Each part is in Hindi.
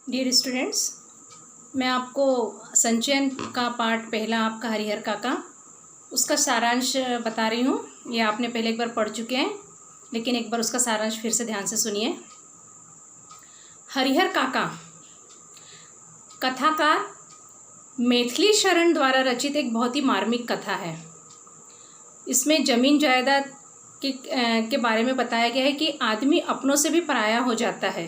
डियर स्टूडेंट्स, मैं आपको संचयन का पार्ट पहला आपका हरिहर काका उसका सारांश बता रही हूँ। ये आपने पहले एक बार पढ़ चुके हैं, लेकिन एक बार उसका सारांश फिर से ध्यान से सुनिए। हरिहर काका कथाकार मैथिली शरण द्वारा रचित एक बहुत ही मार्मिक कथा है। इसमें जमीन जायदाद के बारे में बताया गया है कि आदमी अपनों से भी पराया हो जाता है।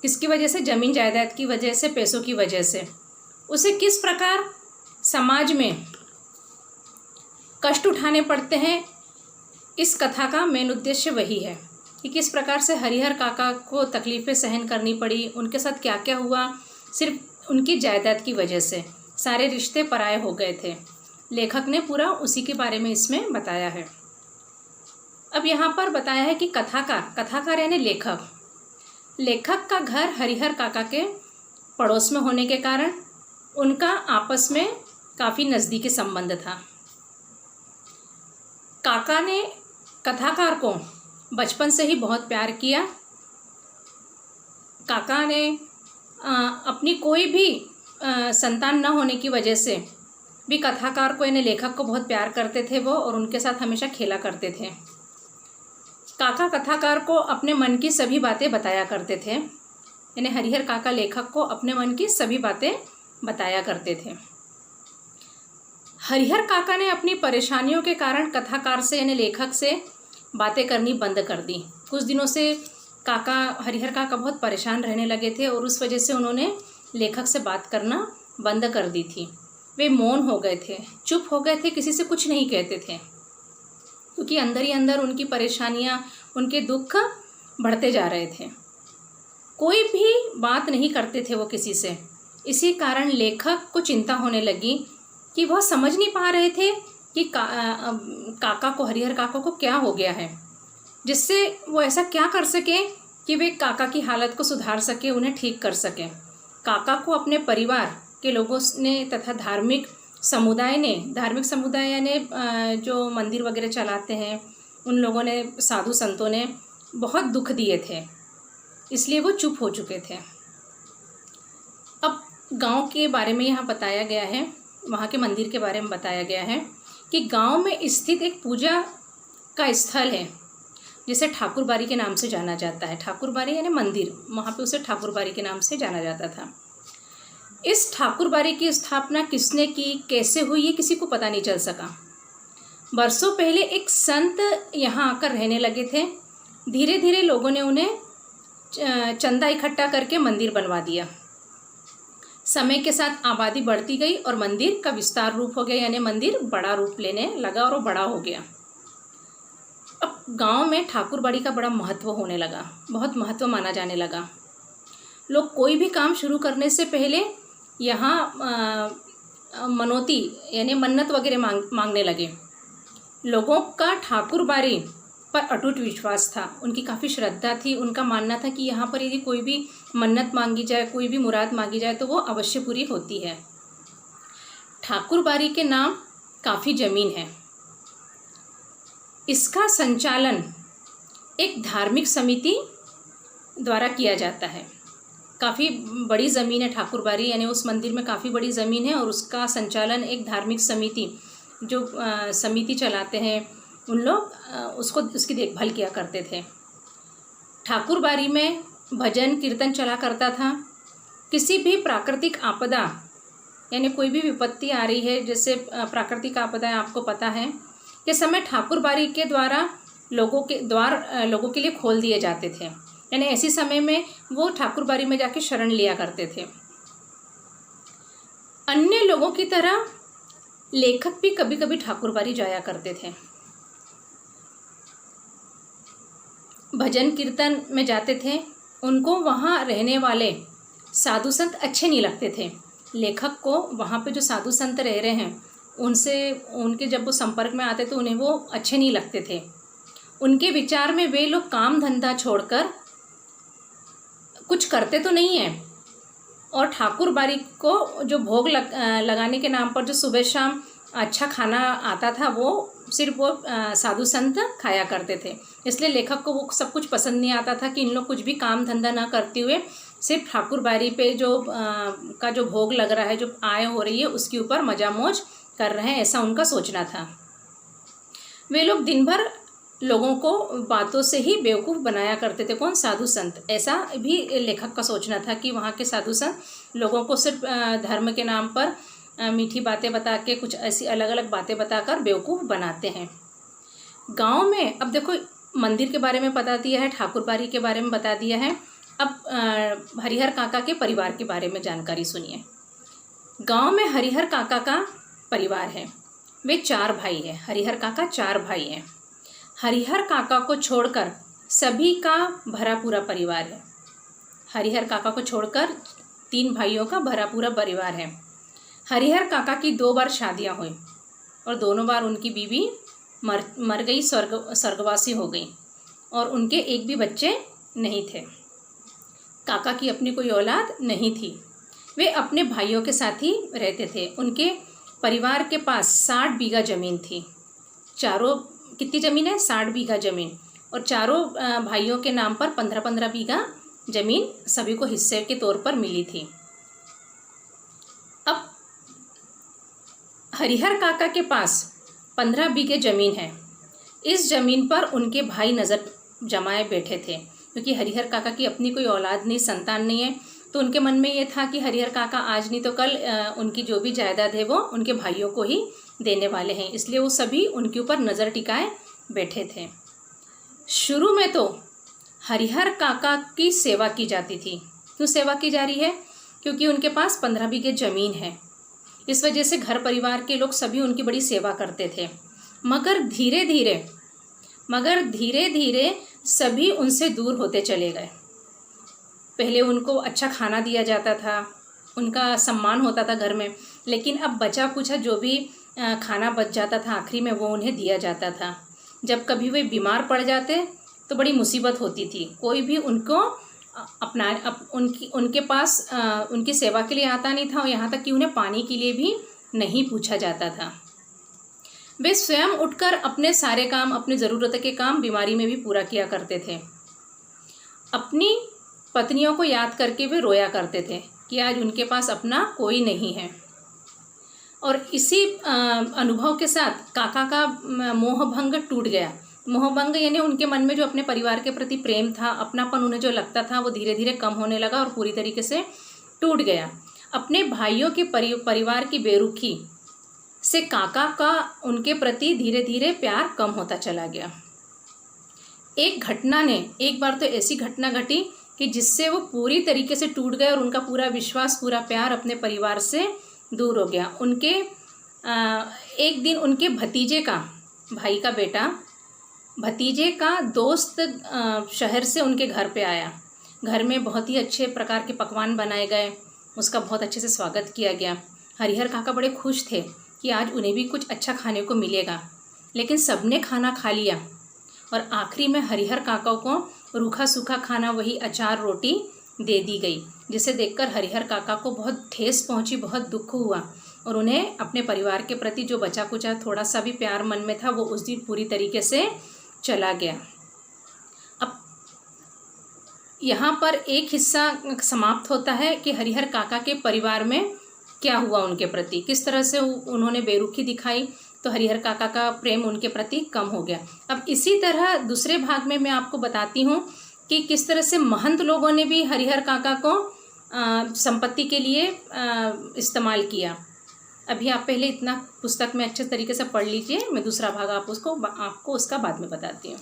किसकी वजह से? जमीन जायदाद की वजह से, पैसों की वजह से। उसे किस प्रकार समाज में कष्ट उठाने पड़ते हैं, इस कथा का मेन उद्देश्य वही है कि किस प्रकार से हरिहर काका को तकलीफ़ें सहन करनी पड़ी, उनके साथ क्या क्या हुआ। सिर्फ उनकी जायदाद की वजह से सारे रिश्ते पराये हो गए थे। लेखक ने पूरा उसी के बारे में इसमें बताया है। अब यहाँ पर बताया है कि कथाकार यानी लेखक का घर हरिहर काका के पड़ोस में होने के कारण उनका आपस में काफ़ी नज़दीकी संबंध था। काका ने कथाकार को बचपन से ही बहुत प्यार किया। काका ने अपनी कोई भी संतान न होने की वजह से भी कथाकार को यानी लेखक को बहुत प्यार करते थे वो, और उनके साथ हमेशा खेला करते थे। काका कथाकार को अपने मन की सभी बातें बताया करते थे, यानी हरिहर काका लेखक को अपने मन की सभी बातें बताया करते थे। हरिहर काका ने अपनी परेशानियों के कारण कथाकार से यानी लेखक से बातें करनी बंद कर दी। कुछ दिनों से हरिहर काका बहुत परेशान रहने लगे थे और उस वजह से उन्होंने लेखक से बात करना बंद कर दी थी। वे मौन हो गए थे, चुप हो गए थे, किसी से कुछ नहीं कहते थे, क्योंकि अंदर ही अंदर उनकी परेशानियां, उनके दुख बढ़ते जा रहे थे। कोई भी बात नहीं करते थे वो किसी से। इसी कारण लेखक को चिंता होने लगी कि वह समझ नहीं पा रहे थे कि काका को, हरिहर काका को क्या हो गया है, जिससे वो ऐसा क्या कर सके कि वे काका की हालत को सुधार सके, उन्हें ठीक कर सके। काका को अपने परिवार के लोगों ने तथा धार्मिक समुदाय यानी जो मंदिर वगैरह चलाते हैं, उन लोगों ने, साधु संतों ने बहुत दुख दिए थे, इसलिए वो चुप हो चुके थे। अब गांव के बारे में यहाँ बताया गया है, वहाँ के मंदिर के बारे में बताया गया है कि गांव में स्थित एक पूजा का स्थल है जिसे ठाकुरबाड़ी के नाम से जाना जाता है। ठाकुरबाड़ी यानी मंदिर, वहाँ पे उसे ठाकुरबाड़ी के नाम से जाना जाता था। इस ठाकुरबाड़ी की स्थापना किसने की, कैसे हुई, ये किसी को पता नहीं चल सका। बरसों पहले एक संत यहाँ आकर रहने लगे थे। धीरे धीरे लोगों ने उन्हें चंदा इकट्ठा करके मंदिर बनवा दिया। समय के साथ आबादी बढ़ती गई और मंदिर का विस्तार रूप हो गया, यानी मंदिर बड़ा रूप लेने लगा और वो बड़ा हो गया। अब गांव में ठाकुरबाड़ी का बड़ा महत्व होने लगा, बहुत महत्व माना जाने लगा। लोग कोई भी काम शुरू करने से पहले यहाँ मनोती यानी मन्नत वगैरह मांगने लगे। लोगों का ठाकुरबाड़ी पर अटूट विश्वास था, उनकी काफ़ी श्रद्धा थी। उनका मानना था कि यहाँ पर यदि कोई भी मन्नत मांगी जाए, कोई भी मुराद मांगी जाए, तो वो अवश्य पूरी होती है। ठाकुरबाड़ी के नाम काफ़ी ज़मीन है। इसका संचालन एक धार्मिक समिति द्वारा किया जाता है। काफ़ी बड़ी ज़मीन है ठाकुरबाड़ी, यानी उस मंदिर में काफ़ी बड़ी ज़मीन है, और उसका संचालन एक धार्मिक समिति, जो समिति चलाते हैं उन लोग, उसकी देखभाल किया करते थे। ठाकुरबाड़ी में भजन कीर्तन चला करता था। किसी भी प्राकृतिक आपदा यानी कोई भी विपत्ति आ रही है, जैसे प्राकृतिक आपदा आपको पता है, ये समय ठाकुरबाड़ी के द्वारा लोगों के लिए खोल दिए जाते थे। यानी ऐसे समय में वो ठाकुरबाड़ी में जाके शरण लिया करते थे। अन्य लोगों की तरह लेखक भी कभी कभी ठाकुरबाड़ी जाया करते थे। भजन कीर्तन में जाते थे। उनको वहाँ रहने वाले साधु संत अच्छे नहीं लगते थे। लेखक को वहाँ पे जो साधु संत रह रहे हैं उनके जब वो संपर्क में आते तो उन्हें वो अच्छे नहीं लगते थे। उनके विचार में वे लोग काम धंधा छोड़कर कुछ करते तो नहीं हैं, और ठाकुरबाड़ी को जो भोग लगाने के नाम पर जो सुबह शाम अच्छा खाना आता था, वो सिर्फ वो साधु संत खाया करते थे। इसलिए लेखक को वो सब कुछ पसंद नहीं आता था कि इन लोग कुछ भी काम धंधा ना करते हुए सिर्फ ठाकुर बाड़ी पे का जो भोग लग रहा है, जो आय हो रही है, उसके ऊपर मजा मौज कर रहे हैं, ऐसा उनका सोचना था। वे लोग दिन भर लोगों को बातों से ही बेवकूफ़ बनाया करते थे। कौन? साधु संत। ऐसा भी लेखक का सोचना था कि वहाँ के साधु संत लोगों को सिर्फ धर्म के नाम पर मीठी बातें बता के, कुछ ऐसी अलग अलग बातें बताकर बेवकूफ़ बनाते हैं। गांव में अब देखो, मंदिर के बारे में बता दिया है, ठाकुर बाड़ी के बारे में बता दिया है। अब हरिहर काका के परिवार के बारे में जानकारी सुनिए। गांव में हरिहर काका का परिवार है। वे 4 भाई हैं। हरिहर काका 4 भाई हैं। हरिहर काका को छोड़कर सभी का भरा पूरा परिवार है। हरिहर काका को छोड़कर 3 भाइयों का भरा पूरा परिवार है। हरिहर काका की 2 बार शादियां हुई और दोनों बार उनकी बीवी मर गई, स्वर्गवासी हो गई, और उनके एक भी बच्चे नहीं थे। काका की अपनी कोई औलाद नहीं थी। वे अपने भाइयों के साथ ही रहते थे। उनके परिवार के पास 60 बीघा ज़मीन थी। चारों, कितनी ज़मीन है? 60 बीघा ज़मीन। और चारों भाइयों के नाम पर 15-15 बीघा ज़मीन सभी को हिस्से के तौर पर मिली थी। अब हरिहर काका के पास 15 बीघे ज़मीन है। इस ज़मीन पर उनके भाई नज़र जमाए बैठे थे, क्योंकि हरिहर काका की अपनी कोई औलाद नहीं, संतान नहीं है। तो उनके मन में ये था कि हरिहर काका आज नहीं तो कल उनकी जो भी जायदाद है वो उनके भाइयों को ही देने वाले हैं, इसलिए वो सभी उनके ऊपर नज़र टिकाए बैठे थे। शुरू में तो हरिहर काका की सेवा की जाती थी। क्यों सेवा की जा रही है? क्योंकि उनके पास 15 बीघे ज़मीन है। इस वजह से घर परिवार के लोग सभी उनकी बड़ी सेवा करते थे। मगर धीरे धीरे सभी उनसे दूर होते चले गए। पहले उनको अच्छा खाना दिया जाता था, उनका सम्मान होता था घर में, लेकिन अब बचा कुछ जो भी खाना बच जाता था आखिरी में वो उन्हें दिया जाता था। जब कभी वे बीमार पड़ जाते तो बड़ी मुसीबत होती थी। कोई भी उनको उनके पास उनकी सेवा के लिए आता नहीं था, और यहाँ तक कि उन्हें पानी के लिए भी नहीं पूछा जाता था। वे स्वयं उठकर अपने सारे काम, अपनी ज़रूरत के काम बीमारी में भी पूरा किया करते थे। अपनी पत्नियों को याद करके वे रोया करते थे कि आज उनके पास अपना कोई नहीं है। और इसी अनुभव के साथ काका का मोहभंग टूट गया। मोहभंग यानी उनके मन में जो अपने परिवार के प्रति प्रेम था, अपनापन उन्हें जो लगता था, वो धीरे धीरे कम होने लगा और पूरी तरीके से टूट गया। अपने भाइयों के परिवार की बेरुखी से काका का उनके प्रति धीरे धीरे प्यार कम होता चला गया। एक बार तो ऐसी घटना घटी कि जिससे वो पूरी तरीके से टूट गए और उनका पूरा विश्वास, पूरा प्यार अपने परिवार से दूर हो गया। एक दिन उनके भतीजे का, भाई का बेटा, भतीजे का दोस्त शहर से उनके घर पे आया। घर में बहुत ही अच्छे प्रकार के पकवान बनाए गए, उसका बहुत अच्छे से स्वागत किया गया। हरिहर काका बड़े खुश थे कि आज उन्हें भी कुछ अच्छा खाने को मिलेगा, लेकिन सबने खाना खा लिया और आखिरी में हरिहर काका को रूखा सूखा खाना, वही अचार रोटी दे दी गई, जिसे देखकर हरिहर काका को बहुत ठेस पहुंची, बहुत दुख हुआ और उन्हें अपने परिवार के प्रति जो बचा कुचा थोड़ा सा भी प्यार मन में था वो उस दिन पूरी तरीके से चला गया। अब यहाँ पर एक हिस्सा समाप्त होता है कि हरिहर काका के परिवार में क्या हुआ, उनके प्रति किस तरह से उन्होंने बेरुखी दिखाई, तो हरिहर काका का प्रेम उनके प्रति कम हो गया। अब इसी तरह दूसरे भाग में मैं आपको बताती हूँ कि किस तरह से महंत लोगों ने भी हरिहर काका को संपत्ति के लिए इस्तेमाल किया। अभी आप पहले इतना पुस्तक में अच्छे तरीके से पढ़ लीजिए, मैं दूसरा भाग आपको उसका बाद में बताती हूँ।